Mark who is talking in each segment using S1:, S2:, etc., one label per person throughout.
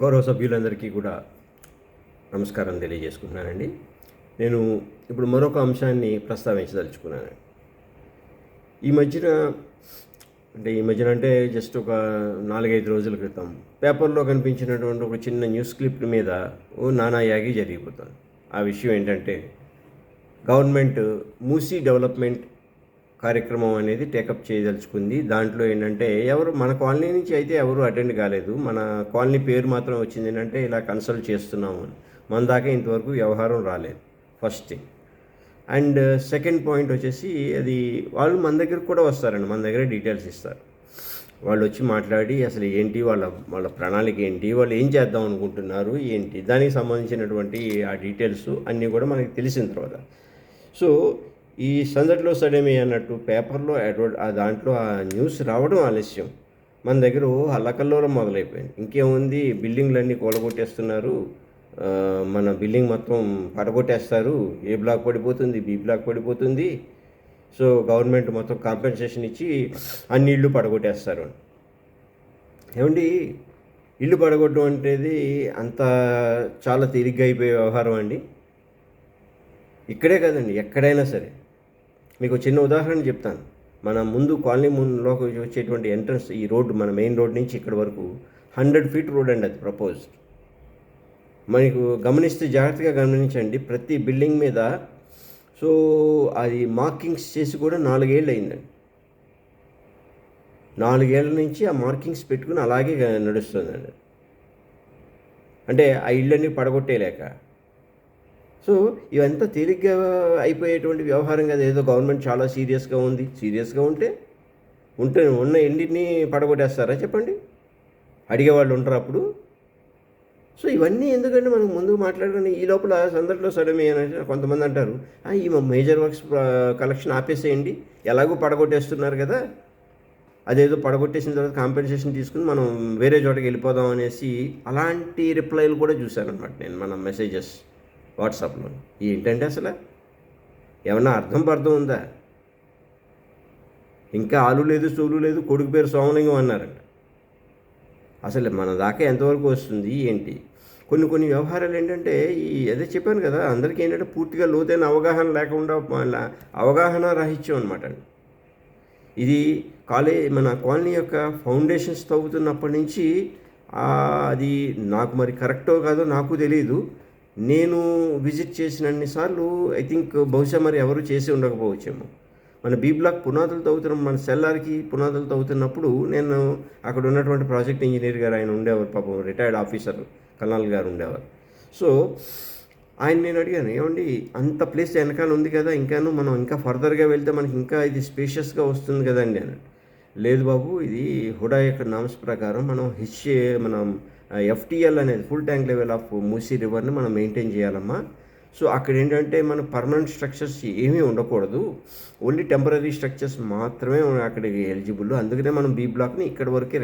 S1: గౌరవ సభ్యులందరికీ కూడా నమస్కారం తెలియజేసుకుంటున్నానండి. నేను ఇప్పుడు మరొక అంశాన్ని ప్రస్తావించదలుచుకున్నాను. ఈ మధ్యన అంటే జస్ట్ ఒక 4-5 రోజుల క్రితం పేపర్లో కనిపించినటువంటి ఒక చిన్న న్యూస్ క్లిప్ మీద ఓ నానా యాగి జరిగిపోతుంది. ఆ విషయం ఏంటంటే గవర్నమెంట్ మూసీ డెవలప్మెంట్ కార్యక్రమం అనేది టేకప్ చేయదలుచుకుంది. దాంట్లో ఏంటంటే ఎవరు మన కాలనీ నుంచి అయితే ఎవరు అటెండ్ కాలేదు. మన కాలనీ పేరు మాత్రం వచ్చింది ఏంటంటే ఇలా కన్సల్ట్ చేస్తున్నాము అని. మన దాకా ఇంతవరకు వ్యవహారం రాలేదు. First thing. And second point వచ్చేసి అది వాళ్ళు మన దగ్గరకు కూడా వస్తారండి, మన దగ్గర డీటెయిల్స్ ఇస్తారు. వాళ్ళు వచ్చి మాట్లాడి అసలు ఏంటి వాళ్ళ ప్రణాళిక ఏంటి, వాళ్ళు ఏం చేద్దాం అనుకుంటున్నారు ఏంటి, దానికి సంబంధించినటువంటి ఆ డీటెయిల్స్ అన్నీ కూడా మనకి తెలిసిన తర్వాత సో ఈ సందడిలో సడేమి అన్నట్టు పేపర్లో దాంట్లో ఆ న్యూస్ రావడం ఆలస్యం, మన దగ్గర అల్లకల్లోలం మొదలైపోయింది. ఇంకేముంది, బిల్డింగ్లన్నీ కూలగొట్టేస్తున్నారు, మన బిల్డింగ్ మొత్తం పడగొట్టేస్తారు, ఏ బ్లాక్ పడిపోతుంది, బి బ్లాక్ పడిపోతుంది, సో గవర్నమెంట్ మొత్తం కాంపెన్సేషన్ ఇచ్చి అన్ని ఇళ్ళు పడగొట్టేస్తారు. ఏమండి, ఇల్లు పడగొట్టడం అనేది అంత చాలా తేలిగ్గా అయిపోయే వ్యవహారం అండి? ఇక్కడే కదండి, ఎక్కడైనా సరే. మీకు చిన్న ఉదాహరణ చెప్తాను. మన ముందు కాలనీ ముందులోకి వచ్చేటువంటి ఎంట్రన్స్, ఈ రోడ్డు మన మెయిన్ రోడ్ నుంచి ఇక్కడ వరకు 100 feet రోడ్ అండి, అది ప్రపోజ్డ్. మనకు గమనిస్తే జాగ్రత్తగా గమనించండి, ప్రతి బిల్డింగ్ మీద సో అది మార్కింగ్స్ చేసి కూడా 4 ఏళ్ళు అయిందండి. 4 ఏళ్ళ నుంచి ఆ మార్కింగ్స్ పెట్టుకుని అలాగే నడుస్తుందండి. అంటే ఆ ఇళ్ళన్నీ పడగొట్టేలేక. సో ఇవంతా తేలిగ్గా అయిపోయేటువంటి వ్యవహారం కదా. ఏదో గవర్నమెంట్ చాలా సీరియస్గా ఉంది. సీరియస్గా ఉంటే ఉన్న ఎన్నిటిని పడగొట్టేస్తారా చెప్పండి? అడిగేవాళ్ళు ఉంటారు అప్పుడు. సో ఇవన్నీ ఎందుకంటే మనం ముందుకు మాట్లాడుకుని ఈ లోపల సందడిలో సడమి అని కొంతమంది అంటారు, ఈ మేజర్ వర్క్స్ కలెక్షన్ ఆపేసేయండి, ఎలాగో పడగొట్టేస్తున్నారు కదా, అదేదో పడగొట్టేసిన తర్వాత కాంపెన్సేషన్ తీసుకుని మనం వేరే చోటకి వెళ్ళిపోదాం అనేసి అలాంటి రిప్లైలు కూడా చూశాను అనమాట నేను మన మెసేజెస్ వాట్సాప్లో. ఏంటంటే అసలు ఏమన్నా అర్థం ఉందా? ఇంకా ఆలు లేదు సోలు లేదు, కొడుకు పేరు సోమలింగం అన్నారంట. అసలు మన దాకా ఎంతవరకు వస్తుంది ఏంటి? కొన్ని వ్యవహారాలు ఏంటంటే అదే చెప్పాను కదా, అందరికీ ఏంటంటే పూర్తిగా లోతైన అవగాహన లేకుండా అవగాహన రాహిత్యం అనమాట అండి. ఇది మన కాలనీ యొక్క ఫౌండేషన్స్ తవ్వుతున్నప్పటి నుంచి అది నాకు మరి కరెక్టో కాదో నాకు తెలియదు. నేను విజిట్ చేసినన్నిసార్లు ఐ థింక్ బహుశా మరి ఎవరు చేసి ఉండకపోవచ్చేమో. మన బీ బ్లాక్ పునాదులు తవ్వుతున్నాం, మన సెల్లార్కి పునాదులు తవ్వుతున్నప్పుడు నేను అక్కడ ఉన్నటువంటి ప్రాజెక్ట్ ఇంజనీర్ గారు ఆయన ఉండేవారు, పాపం రిటైర్డ్ ఆఫీసర్ కల్నాల్ గారు ఉండేవారు. సో ఆయన నేను అడిగాను, ఏమండి అంత ప్లేస్ వెనకాల ఉంది కదా, మనం ఇంకా ఫర్దర్గా వెళ్తే మనకి ఇంకా ఇది స్పేషియస్గా వస్తుంది కదండి అని. లేదు బాబు, ఇది హుడా యొక్క నామ్స్ ప్రకారం మనం FTL అనేది full tank level of Musi రివర్ని మనం మెయింటైన్ చేయాలమ్మా. సో అక్కడ ఏంటంటే మన పర్మనెంట్ స్ట్రక్చర్స్ ఏమీ ఉండకూడదు, ఓన్లీ టెంపరీ స్ట్రక్చర్స్ మాత్రమే అక్కడికి ఎలిజిబుల్. అందుకనే మనం బీ బ్లాక్ని ఇక్కడ వరకే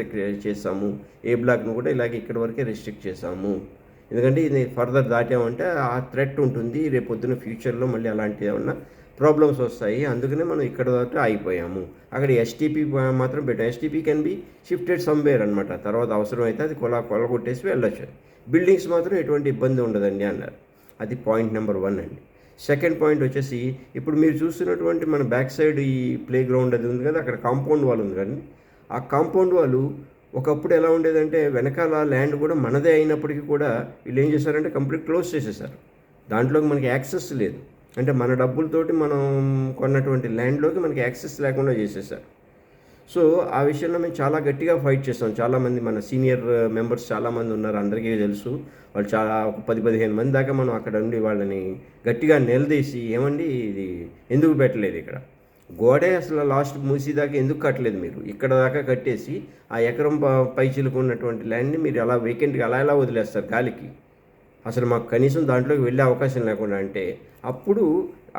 S1: చేసాము, ఏ బ్లాక్ను కూడా ఇలాగే ఇక్కడ వరకే రెస్ట్రిక్ట్ చేసాము. ఎందుకంటే ఇది ఫర్దర్ దాటామంటే ఆ థ్రెట్ ఉంటుంది, రేపు పొద్దున్న ఫ్యూచర్లో మళ్ళీ అలాంటివి ఏమన్నా ప్రాబ్లమ్స్ వస్తాయి. అందుకనే మనం ఇక్కడ వరకు ఆగిపోయాము. అక్కడ STP మాత్రం పెట్టాం. STP can be shifted somewhere అనమాట, తర్వాత అవసరమైతే అది కొలగొట్టేసి వెళ్ళొచ్చు. బిల్డింగ్స్ మాత్రం ఎటువంటి ఇబ్బంది ఉండదండి అన్నారు. అది పాయింట్ నెంబర్ 1 అండి. సెకండ్ పాయింట్ వచ్చేసి, ఇప్పుడు మీరు చూస్తున్నటువంటి మన బ్యాక్ సైడ్ ఈ ప్లే గ్రౌండ్ అది ఉంది కదా, అక్కడ కాంపౌండ్ వాల్ ఉంది కానీ ఆ కాంపౌండ్ వాళ్ళు ఒకప్పుడు ఎలా ఉండేదంటే వెనకాల ల్యాండ్ కూడా మనదే అయినప్పటికీ కూడా వీళ్ళు ఏం చేశారంటే కంప్లీట్ క్లోజ్ చేసేసారు. దాంట్లోకి మనకి యాక్సెస్ లేదు. అంటే మన డబ్బులతోటి మనం కొన్నటువంటి ల్యాండ్లోకి మనకి యాక్సెస్ లేకుండా చేసేసారు. సో ఆ విషయంలో మేము చాలా గట్టిగా ఫైట్ చేస్తాం. చాలామంది మన సీనియర్ మెంబర్స్ చాలామంది ఉన్నారు, అందరికీ తెలుసు. వాళ్ళు చాలా ఒక 10-15 మంది దాకా మనం అక్కడ ఉండి వాళ్ళని గట్టిగా నిలదీసి, ఏమండి ఇది ఎందుకు పెట్టలేదు, ఇక్కడ గోడే అసలు లాస్ట్ మూసీ దాకా ఎందుకు కట్టలేదు, మీరు ఇక్కడ దాకా కట్టేసి ఆ ఎకరం పై చిలుకున్నటువంటి ల్యాండ్ని మీరు అలా వేకెంట్గా ఎలా వదిలేస్తారు గాలికి, అసలు మాకు కనీసం దాంట్లోకి వెళ్ళే అవకాశం లేకుండా అంటే అప్పుడు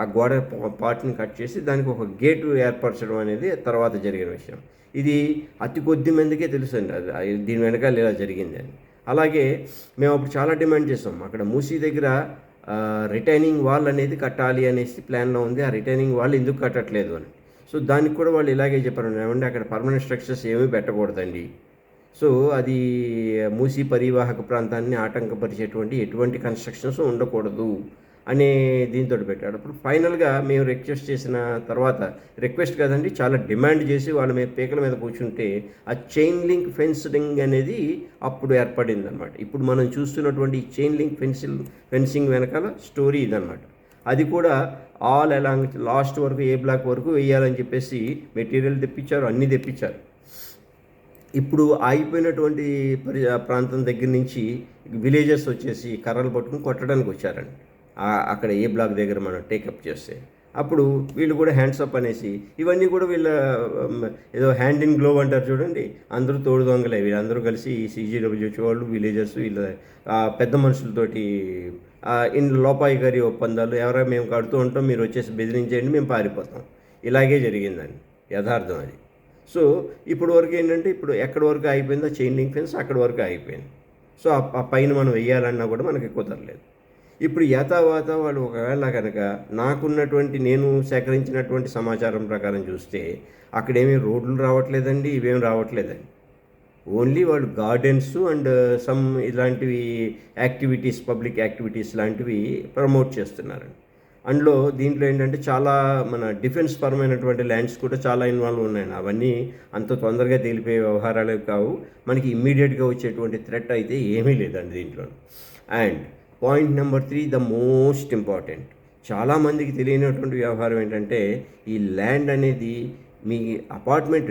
S1: ఆ గోడ పార్ట్ని కట్ చేసి దానికి ఒక గేటు ఏర్పరచడం అనేది తర్వాత జరిగిన విషయం. ఇది అతి కొద్ది మందికే తెలుసండి అది దీని వెనకాల ఇలా జరిగింది అని. అలాగే మేము అప్పుడు చాలా డిమాండ్ చేస్తాం, అక్కడ మూసీ దగ్గర రిటైనింగ్ వాల్ అనేది కట్టాలి అనేసి ప్లాన్లో ఉంది, ఆ రిటైనింగ్ వాల్ ఎందుకు కట్టట్లేదు అని. సో దానికి కూడా వాళ్ళు ఇలాగే చెప్పారు, ఏమంటే అక్కడ పర్మనెంట్ స్ట్రక్చర్స్ ఏమీ పెట్టకూడదండి. సో అది మూసీ పరివాహక ప్రాంతాన్ని ఆటంకపరిచేటువంటి ఎటువంటి కన్స్ట్రక్షన్స్ ఉండకూడదు అనే దీంతో పెట్టాడు. అప్పుడు ఫైనల్గా మేము రిక్వెస్ట్ చేసిన తర్వాత, రిక్వెస్ట్ కదండి, చాలా డిమాండ్ చేసి వాళ్ళ మీద పీకల మీద కూర్చుంటే ఆ చైన్ లింక్ ఫెన్సింగ్ అనేది అప్పుడు ఏర్పడింది అనమాట. ఇప్పుడు మనం చూస్తున్నటువంటి ఈ చైన్ లింక్ ఫెన్సింగ్ వెనకాల స్టోరీ ఇదనమాట. అది కూడా ఆల్ అలాంగ్ లాస్ట్ వరకు ఏ బ్లాక్ వరకు వేయాలని చెప్పేసి మెటీరియల్ తెప్పించారు, అన్నీ తెప్పించారు. ఇప్పుడు ఆగిపోయినటువంటి ప్రాంతం దగ్గర నుంచి విలేజెస్ వచ్చేసి కర్రలు పట్టుకుని కొట్టడానికి వచ్చారండి. అక్కడ ఏ బ్లాక్ దగ్గర మనం టేకప్ చేస్తే అప్పుడు వీళ్ళు కూడా హ్యాండ్స్ అప్ అనేసి ఇవన్నీ కూడా వీళ్ళ ఏదో హ్యాండ్ ఇన్ గ్లోవ్ అంటారు చూడండి, అందరూ తోడు దొంగలే. వీళ్ళందరూ కలిసి CGWH వాళ్ళు, విలేజర్స్, వీళ్ళ పెద్ద మనుషులతోటి ఇన్ లోపాయి గారి ఒప్పందాలు, ఎవరైనా మేము కడుతూ ఉంటాం, మీరు వచ్చేసి బెదిరించేయండి, మేము పారిపోతాం. ఇలాగే జరిగిందండి యథార్థం అది. సో ఇప్పుడు వరకు ఏంటంటే, ఇప్పుడు ఎక్కడి వరకు అయిపోయిందో చైన్ లింక్ ఫెన్స్ అక్కడి వరకు అయిపోయింది. సో ఆ పైన మనం వెయ్యాలన్నా కూడా మనకి కుదరలేదు. ఇప్పుడు యథావాత వాళ్ళు ఒకవేళ కనుక నాకున్నటువంటి నేను సేకరించినటువంటి సమాచారం ప్రకారం చూస్తే అక్కడేమీ రోడ్లు రావట్లేదండి, ఇవేం రావట్లేదండి. ఓన్లీ వాళ్ళు గార్డెన్స్ అండ్ సమ్ ఇలాంటివి యాక్టివిటీస్, పబ్లిక్ యాక్టివిటీస్ లాంటివి ప్రమోట్ చేస్తున్నారండి. అందులో దీంట్లో ఏంటంటే చాలా మన డిఫెన్స్ పరమైనటువంటి ల్యాండ్స్ కూడా చాలా ఇన్వాల్వ్ ఉన్నాయండి. అవన్నీ అంత తొందరగా తేలిపోయే వ్యవహారాలే కావు. మనకి ఇమ్మీడియట్గా వచ్చేటువంటి థ్రెట్ అయితే ఏమీ లేదండి దీంట్లో. And point number 3, the most important, చాలామందికి తెలియనటువంటి వ్యవహారం ఏంటంటే, ఈ ల్యాండ్ అనేది మీ అపార్ట్మెంట్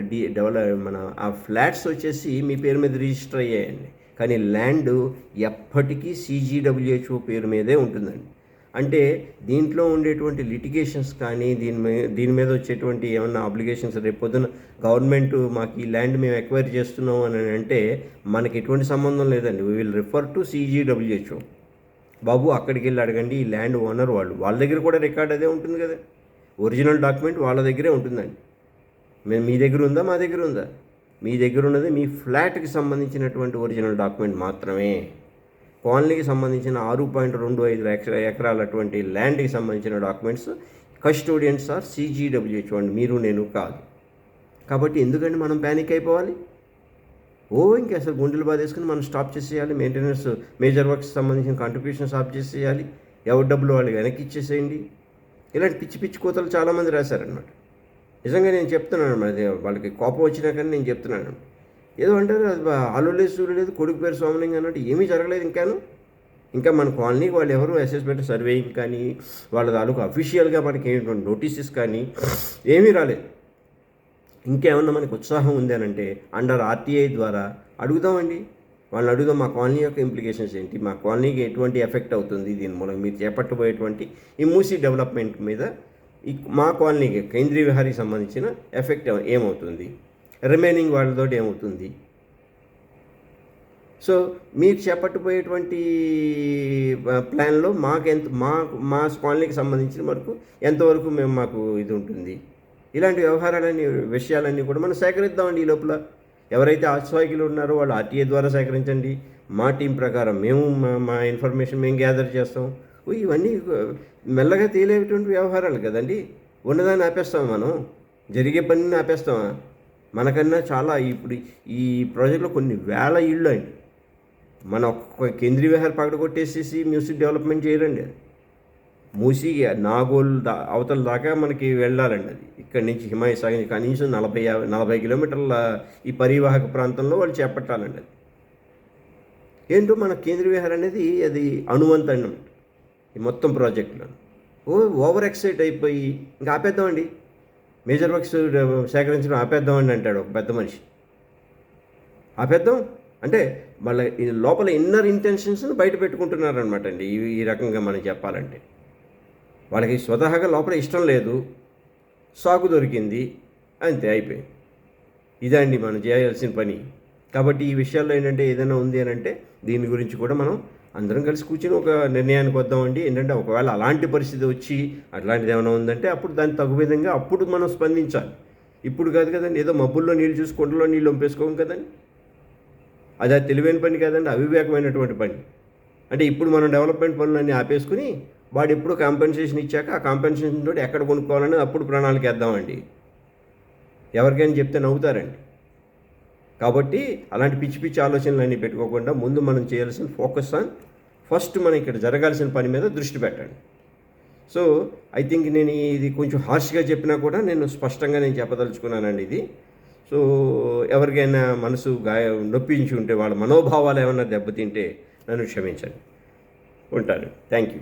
S1: మన ఆ ఫ్లాట్స్ వచ్చేసి మీ పేరు మీద రిజిస్టర్ అయ్యాయండి, కానీ ల్యాండ్ ఎప్పటికీ CGWHO పేరు మీదే ఉంటుందండి. అంటే దీంట్లో ఉండేటువంటి లిటిగేషన్స్ కానీ దీని మీద వచ్చేటువంటి ఏమన్నా అబ్లిగేషన్స్, రేపు పొద్దున గవర్నమెంట్ మాకు ఈ ల్యాండ్ మేము ఎక్వైర్ చేస్తున్నాం అని అంటే మనకి ఎటువంటి సంబంధం లేదండి. We will refer to CGWHO. బాబు అక్కడికి వెళ్ళి అడగండి, ఈ ల్యాండ్ ఓనర్ వాళ్ళ దగ్గర కూడా రికార్డ్ అదే ఉంటుంది కదా, ఒరిజినల్ డాక్యుమెంట్ వాళ్ళ దగ్గరే ఉంటుందండి. మీ దగ్గర ఉందా, మా దగ్గర ఉందా? మీ దగ్గర ఉన్నది మీ ఫ్లాట్కి సంబంధించినటువంటి ఒరిజినల్ డాక్యుమెంట్ మాత్రమే. కాలనీకి సంబంధించిన 6.25 ఎకరాలటువంటి ల్యాండ్కి సంబంధించిన డాక్యుమెంట్స్ కస్టోడియన్స్ ఆర్ CGWHO అండి, మీరు నేను కాదు. కాబట్టి ఎందుకంటే మనం ప్యానిక్ అయిపోవాలి? ఇంకా అసలు గుండెలు బాధేసుకుని మనం స్టాప్ చేసేయాలి, మెయింటెనెన్స్ మేజర్ వర్క్స్ సంబంధించిన కాంట్రిబ్యూషన్ స్టాప్ చేసేయాలి, ఎవరి డబ్బులు వాళ్ళు వెనక్కి ఇచ్చేసేయండి. ఇలాంటి పిచ్చి పిచ్చి కోతలు చాలామంది రాశారనమాట. నిజంగా నేను చెప్తున్నాను అన్నమాట, వాళ్ళకి కోపం వచ్చినా కానీ నేను చెప్తున్నాను. ఏదో అంటారు అది ఆలు లేదు సూర్యు లేదు, కొడుకు పేరు సోమలింగం అన్నట్టు ఏమీ జరగలేదు ఇంకా మన కాలనీకి వాళ్ళు ఎవరు అసెస్మెంట్ సర్వేయింగ్ కానీ వాళ్ళ తాలూకు అఫీషియల్గా మనకి ఏంటంటే నోటీసెస్ కానీ ఏమీ రాలేదు. ఇంకేమన్నా మనకు ఉత్సాహం ఉంది అని అంటే అండర్ RTI ద్వారా అడుగుదామండి, వాళ్ళని అడుగుదాం, మా కాలనీ యొక్క ఇంప్లికేషన్స్ ఏంటి, మా కాలనీకి ఎటువంటి ఎఫెక్ట్ అవుతుంది, దీని మూలంగా మీరు చేపట్టబోయేటువంటి ఈ మూసీ డెవలప్మెంట్ మీద మా కాలనీకి కేంద్రీయ విహారీకి సంబంధించిన ఎఫెక్ట్ ఏమవుతుంది, రిమైనింగ్ వాళ్ళతోటి ఏమవుతుంది. సో మీరు చేపట్టబోయేటువంటి ప్లాన్లో మా కాలనీకి సంబంధించిన వరకు ఎంతవరకు మాకు ఇది ఉంటుంది. ఇలాంటి విషయాలన్నీ కూడా మనం సేకరిద్దామండి. ఈ లోపల ఎవరైతే ఆశ్వాయికులు ఉన్నారో వాళ్ళు RTI ద్వారా సేకరించండి, మా టీం ప్రకారం మేము మా ఇన్ఫర్మేషన్ మేము గ్యాదర్ చేస్తాం. ఇవన్నీ మెల్లగా తేలేటువంటి వ్యవహారాలు కదండి. ఉన్నదాన్ని ఆపేస్తామా మనం? జరిగే పనిని ఆపేస్తామా? మనకన్నా చాలా ఇప్పుడు ఈ ప్రాజెక్టులో కొన్ని వేల ఇళ్ళు అండి. మన ఒక్క కేంద్రీయ విహార్ పగడ కొట్టేసేసి మ్యూజిక్ డెవలప్మెంట్ చేయరండి. మూసి నాగోల్ అవతల దాకా మనకి వెళ్ళాలండి. అది ఇక్కడి నుంచి హిమాయత్ సాగర్ కనీసం 40 కిలోమీటర్ల ఈ పరివాహక ప్రాంతంలో వాళ్ళు చేపట్టాలండి. అది ఏంటో మన కేంద్రీయ విహార్ అనేది అది అనువంత అన్నమాట ఈ మొత్తం ప్రాజెక్టులో. ఓవర్ ఎక్సైట్ అయిపోయి ఇంకా ఆపేద్దామండి, మేజర్ వర్క్స్ సేకరించడం ఆపేద్దామండి అంటాడు ఒక పెద్ద మనిషి. ఆపేద్దాం అంటే వాళ్ళ లోపల ఇన్నర్ ఇంటెన్షన్స్ని బయట పెట్టుకుంటున్నారనమాట అండి. ఈ రకంగా మనం చెప్పాలంటే వాళ్ళకి స్వతహాగా లోపల ఇష్టం లేదు, సాకు దొరికింది, అంతే అయిపోయింది. ఇదండి మనం చేయాల్సిన పని. కాబట్టి ఈ విషయాల్లో ఏంటంటే ఏదైనా ఉంది అని అంటే దీని గురించి కూడా మనం అందరం కలిసి కూర్చొని ఒక నిర్ణయానికి వద్దామండి. ఏంటంటే ఒకవేళ అలాంటి పరిస్థితి వచ్చి అట్లాంటిది ఏమైనా ఉందంటే అప్పుడు దాన్ని తగు విధంగా అప్పుడు మనం స్పందించాలి. ఇప్పుడు కాదు కదండి, ఏదో మబ్బుల్లో నీళ్ళు చూసి కుండలో నీళ్ళు వంపేసుకోం కదండి. అది తెలివైన పని కాదండి, అవివేకమైనటువంటి పని. అంటే ఇప్పుడు మనం డెవలప్మెంట్ పనులన్నీ ఆపేసుకుని వాడు ఎప్పుడు కాంపెన్సేషన్ ఇచ్చాక ఆ కాంపెన్సేషన్ తోటి ఎక్కడ కొనుక్కోవాలని అప్పుడు ప్రణాళిక వేద్దామండి. ఎవరికైనా చెప్తే నవ్వుతారండి. కాబట్టి అలాంటి పిచ్చి పిచ్చి ఆలోచనలు అన్నీ పెట్టుకోకుండా ముందు మనం చేయాల్సిన ఫోకస్ ఆన్ ఫస్ట్ మనం ఇక్కడ జరగాల్సిన పని మీద దృష్టి పెట్టండి. సో ఐ థింక్ నేను ఇది కొంచెం హార్ష్గా చెప్పినా కూడా నేను స్పష్టంగా నేను చెప్పదలుచుకున్నానండి ఇది. సో ఎవరికైనా మనసు నొప్పించి ఉంటే వాళ్ళ మనోభావాలు ఏమైనా దెబ్బతింటే నన్ను క్షమించండి. ఉంటాను. Thank you.